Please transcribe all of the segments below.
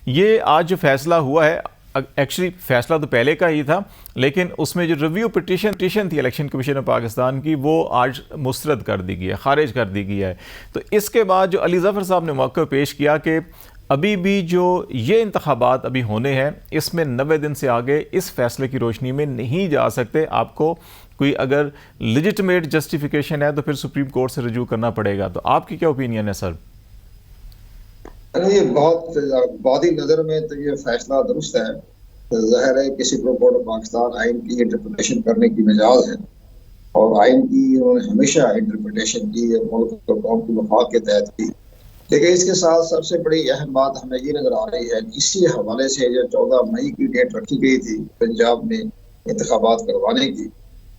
ये आज जो फैसला हुआ है, एक्चुअली फैसला तो पहले का ही था, लेकिन उसमें जो रिव्यू पिटीशन थी इलेक्शन कमीशन ऑफ पाकिस्तान की, वो आज मुस्तरद कर दी गई है, खारिज कर दी गई है। तो इसके बाद जो अली ज़फ़र साहब ने मौक़िफ़ पेश किया कि अभी भी जो ये इंतखाबात अभी होने हैं, इसमें 90 दिन से आगे इस फैसले की रोशनी में नहीं जा सकते। आपको कोई अगर लेजिटिमेट जस्टिफिकेशन है तो फिर सुप्रीम कोर्ट से रजू करना पड़ेगा। तो आपकी क्या ओपिनियन है सर? ये बहुत ही नजर में तो ये फैसला दुरुस्त है। तो जाहिर है कि सुप्रीम कोर्ट ऑफ पाकिस्तान आइन की इंटरप्रिटेशन करने की मिजाज है, और आइन की उन्होंने हमेशा इंटरप्रिटेशन की है, मुल्क और कौम की मफाद के तहत की। लेकिन इसके साथ सबसे बड़ी अहम बात हमें ये नजर आ रही है, इसी हवाले से जो 14 मई की डेट रखी गई थी पंजाब में इंतखाबात करवाने की,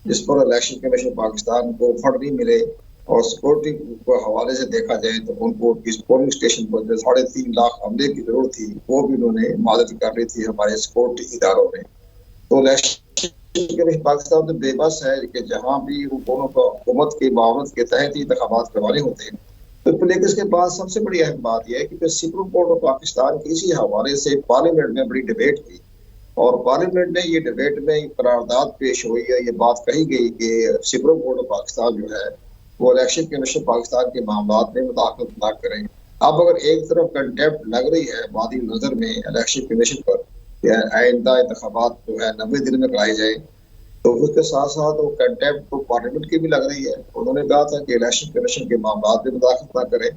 जिस पर इलेक्शन कमीशन पाकिस्तान को फंड नहीं मिले, और सिक्योरिटी के हवाले से देखा जाए तो उनको इस पोलिंग स्टेशन पर जो 3.5 लाख अमले की जरूरत थी, वो भी उन्होंने मदद कर रही थी हमारे सिक्योरिटी इदारों में। तो इलेक्शन कमीशन पाकिस्तान तो बेबस है कि जहाँ भी हुकूमत की मामलत के तहत ही इंतखाबात करवाने होते हैं। तो लेकिन इसके बाद सबसे बड़ी अहम बात यह है कि सुप्रीम कोर्ट ऑफ पाकिस्तान की इसी हवाले से पार्लियामेंट में बड़ी डिबेट हुई, और पार्लियामेंट में ये डिबेट में करारदाद पेश हुई है। ये बात कही गई कि सुप्रीम कोर्ट ऑफ पाकिस्तान जो है वो इलेक्शन कमीशन पाकिस्तान के मामलात में मुदाखलत न करें। अब अगर एक तरफ कंटेम्प्ट लग रही है वादी नजर में इलेक्शन कमीशन पर, या आइंदा इंतखाबात जो है 90 दिन में कराए जाए, तो उसके साथ साथ वो कंटेम्प्ट तो पार्लियामेंट की भी लग रही है। उन्होंने कहा था कि इलेक्शन कमीशन के मामलात में मुदाखलत न करें।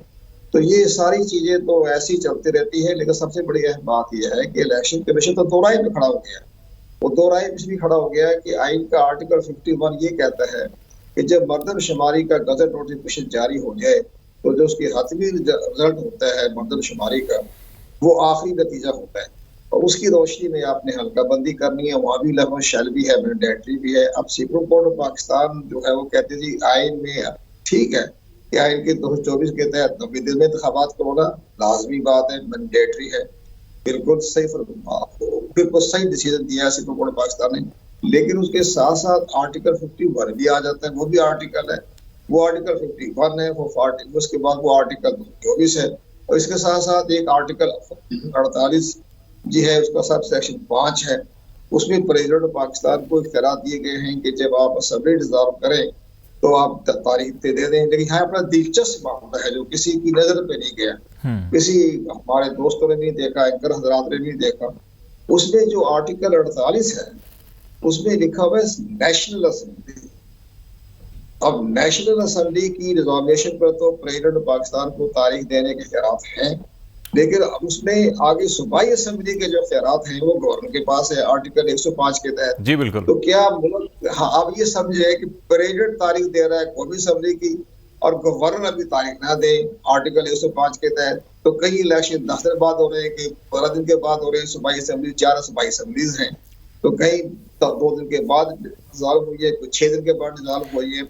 तो ये सारी चीजें तो ऐसी चलती रहती है। लेकिन सबसे बड़ी अहम बात यह है कि इलेक्शन कमीशन तो दो राय में खड़ा हो गया। वो दो राय में भी खड़ा हो गया कि आइन का आर्टिकल 51 ये कहता है कि जब मर्दमशुमारी का गजट नोटिफिकेशन जारी हो जाए, तो जो उसकी हतमी रिजल्ट होता है मर्दमशुमारी का, वो आखिरी नतीजा होता है, और उसकी रोशनी में आपने हल्का बंदी करनी है। वहाँ भी लगभग शैल भी है, मैंडेटरी भी है। अब सुप्रीम कोर्ट ऑफ पाकिस्तान जो है वो कहते थी आइन में ठीक है कि आइन के 224 के तहत 90 दिन में इंतखाबात करवाना लाजमी बात है, मैंडेटरी है। बिल्कुल सही डिसीजन दिया सुप्रीम कोर्ट ऑफ पाकिस्तान ने। लेकिन उसके साथ साथ आर्टिकल 51 भी आ जाता है, वो भी आर्टिकल है, वो आर्टिकल 51 है, वो उसके बाद वो आर्टिकल 24 है, और इसके साथ साथ एक आर्टिकल 48 जी है, उसका सब सेक्शन 5 है। उसमें प्रेसिडेंट ऑफ पाकिस्तान को इख्तियार दिए गए हैं कि जब आप असेंबली डिसॉल्व करें तो आप तारीख दे दें। लेकिन यहाँ अपना दिलचस्प मामला है जो किसी की नजर पे नहीं गया, किसी हमारे दोस्तों ने नहीं देखा, एंकर हजरात ने नहीं देखा। उसमें जो आर्टिकल 48 है उसमें लिखा हुआ है नेशनल असेंबली। अब नेशनल असेंबली की रिजोल्यूशन पर तो प्रेसिडेंट पाकिस्तान को तारीख देने के इख्तियार हैं, लेकिन अब उसमें आगे सूबाई असेंबली के जो इख्तियार हैं वो गवर्नर के पास है आर्टिकल 105 के तहत। जी बिल्कुल। तो क्या मुल्क अब ये समझे कि प्रेसिडेंट तारीख दे रहा है कौमी असेंबली की, और गवर्नर अभी तारीख ना दे आर्टिकल 105 के तहत, तो कई इलेक्शन 10 दिन बाद हो रहे हैं, कि 12 दिन के बाद हो रहे हैं। सूबाई असेंबली 4 सूबाई असेंबलीज हैं, तो कहीं 2 दिन के बाद निजाम हुई है, 6 दिन के बाद निजाम हुई है।